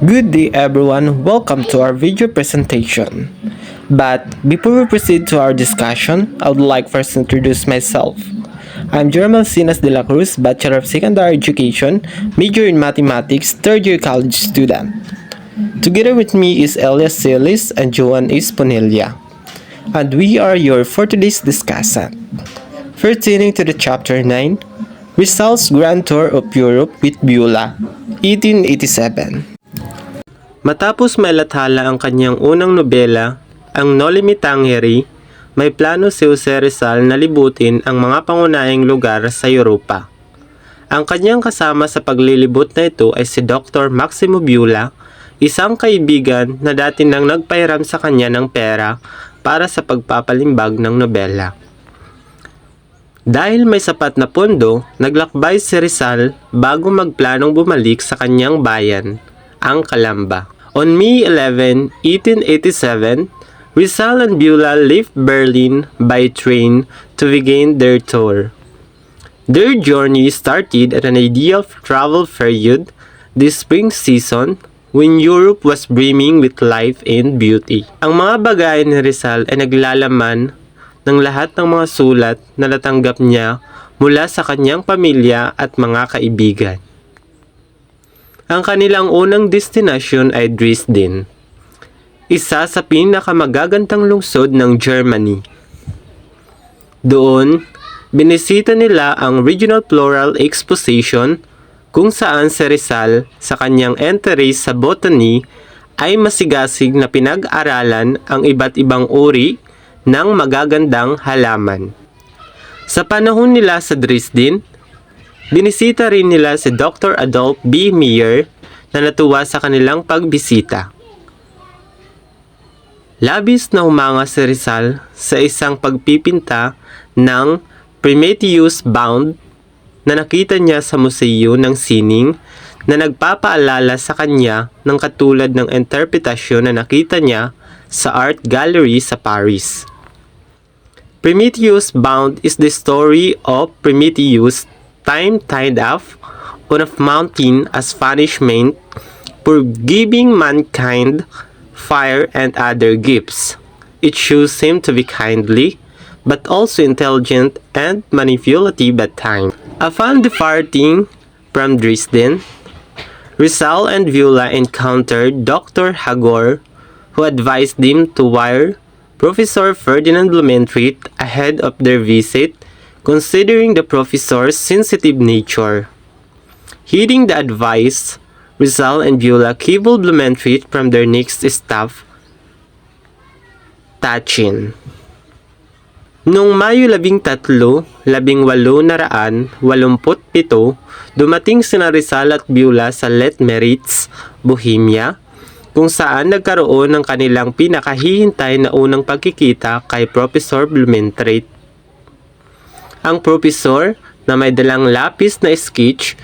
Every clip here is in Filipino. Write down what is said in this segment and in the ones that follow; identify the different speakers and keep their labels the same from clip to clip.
Speaker 1: Good day everyone, welcome to our video presentation. But before we proceed to our discussion, I would like first to introduce myself. I'm Jermel Sinas de la Cruz, Bachelor of Secondary Education, major in Mathematics, third year college student. Together with me is Elias Celis and Joan Esponilla. And we are your for today's discussant. Pertaining to the Chapter 9, Rizal's Grand Tour of Europe with Beulah, 1887. Matapos mailathala ang kanyang unang nobela, ang Noli Me Tangere, may plano si Jose Rizal na libutin ang mga pangunahing lugar sa Europa. Ang kanyang kasama sa paglilibot na ito ay si Dr. Maximo Beulah, isang kaibigan na dati nang nagpahiram sa kanya ng pera para sa pagpapalimbag ng nobela. Dahil may sapat na pondo, naglakbay si Rizal bago magplanong bumalik sa kanyang bayan, ang Calamba. On May 11, 1887, Rizal and Beulah left Berlin by train to begin their tour. Their journey started at an ideal travel period, the spring season, when Europe was brimming with life and beauty. Ang mga bagay ni Rizal ay naglalaman ng lahat ng mga sulat na natanggap niya mula sa kanyang pamilya at mga kaibigan. Ang kanilang unang destinasyon ay Dresden, isa sa pinakamagagandang lungsod ng Germany. Doon, binisita nila ang Regional Floral Exposition kung saan si Rizal sa kanyang entry sa botany ay masigasig na pinag-aralan ang iba't ibang uri ng magagandang halaman. Sa panahon nila sa Dresden, binisita rin nila si Dr. Adolf B. Meyer na natuwa sa kanilang pagbisita. Labis na humanga si Rizal sa isang pagpipinta ng Prometheus Bound na nakita niya sa museo ng sining na nagpapaalala sa kanya ng katulad ng interpretasyon na nakita niya sa art gallery sa Paris. Prometheus Bound is the story of Prometheus tied up on a mountain as punishment for giving mankind fire and other gifts. It shows him to be kindly, but also intelligent and manipulative at times. Upon departing from Dresden, Rizal and Beulah encountered Dr. Hagor, who advised them to wire Professor Ferdinand Blumentritt ahead of their visit, considering the professor's sensitive nature. Heeding the advice, Rizal and Beulah cabled Blumentritt from their next stop, Tachin. Noong Mayo 13, 1887, dumating sina Rizal at Beulah sa Letmeritz, Bohemia, kung saan nagkaroon ng kanilang pinakahihintay na unang pagkikita kay Professor Blumentritt. Ang propesor na may dalang lapis na sketch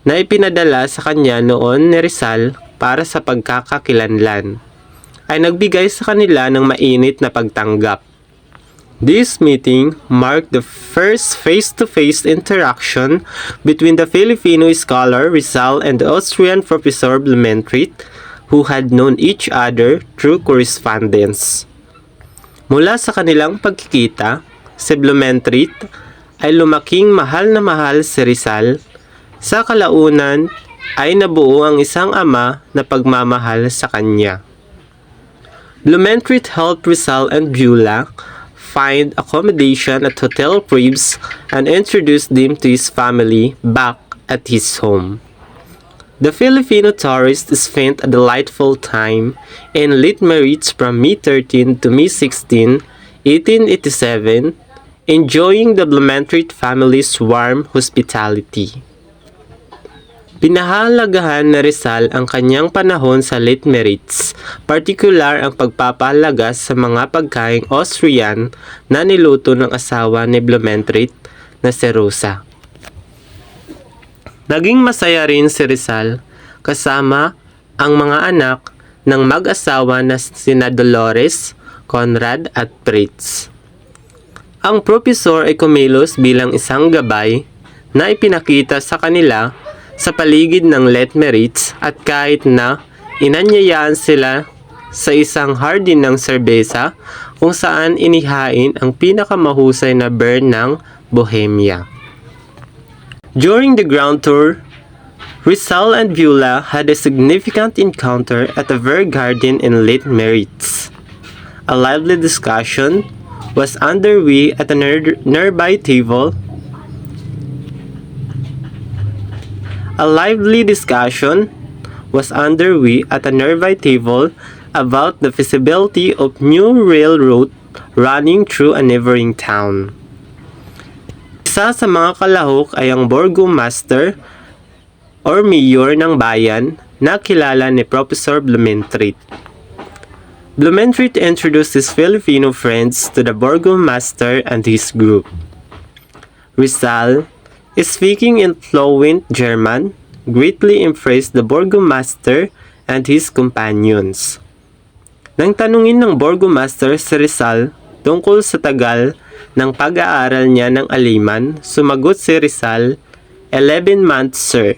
Speaker 1: na ipinadala sa kanya noon ni Rizal para sa pagkakakilanlan ay nagbigay sa kanila ng mainit na pagtanggap. This meeting marked the first face-to-face interaction between the Filipino scholar Rizal and the Austrian Professor Blumentritt, who had known each other through correspondence. Mula sa kanilang pagkikita, si Blumentritt ay lumaking mahal na mahal si Rizal. Sa kalaunan ay nabuo ang isang ama na pagmamahal sa kanya. Blumentritt helped Rizal and Beulah find accommodation at Hotel Krebs and introduced them to his family back at his home. The Filipino tourist spent a delightful time in Letmeritz from May 13 to May 16, 1887, enjoying the Blumentritt family's warm hospitality. Pinahalagahan na Rizal ang kanyang panahon sa Letmeritz, partikular ang pagpapahalaga sa mga pagkaing Austrian na niluto ng asawa ni Blumentritt na si Rosa. Naging masaya rin si Rizal kasama ang mga anak ng mag-asawa na sina Dolores, Conrad at Fritz. Ang propesor ay kumilos bilang isang gabay na ipinakita sa kanila sa paligid ng Letmeritz at kahit na Inanyayaan sila sa isang hardin ng serbesa kung saan inihain ang pinakamahusay na beer ng Bohemia. During the ground tour, Rizal and Beulah had a significant encounter at the Ver Garden in late Meritz. A lively discussion was underway at a nearby table. About the feasibility of new railroad running through a neighboring town. Isa sa mga kalahok ay ang burgomaster or mayor ng bayan na kilala ni Professor Blumentritt. Blumentritt introduced his Filipino friends to the burgomaster and his group. Rizal, speaking in fluent German, greatly impressed the burgomaster and his companions. Nang tanungin ng burgomaster si Rizal tungkol sa tagal ng pag-aaral niya ng Aliman, sumagot si Rizal, 11 months, sir.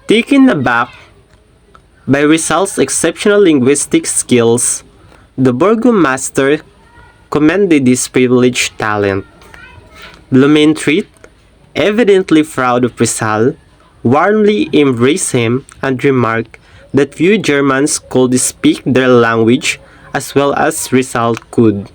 Speaker 1: Taken aback by Rizal's exceptional linguistic skills, the burgomaster commended his privileged talent. Blumentritt, evidently proud of Rizal, warmly embraced him and remarked that few Germans could speak their language as well as Rizal could.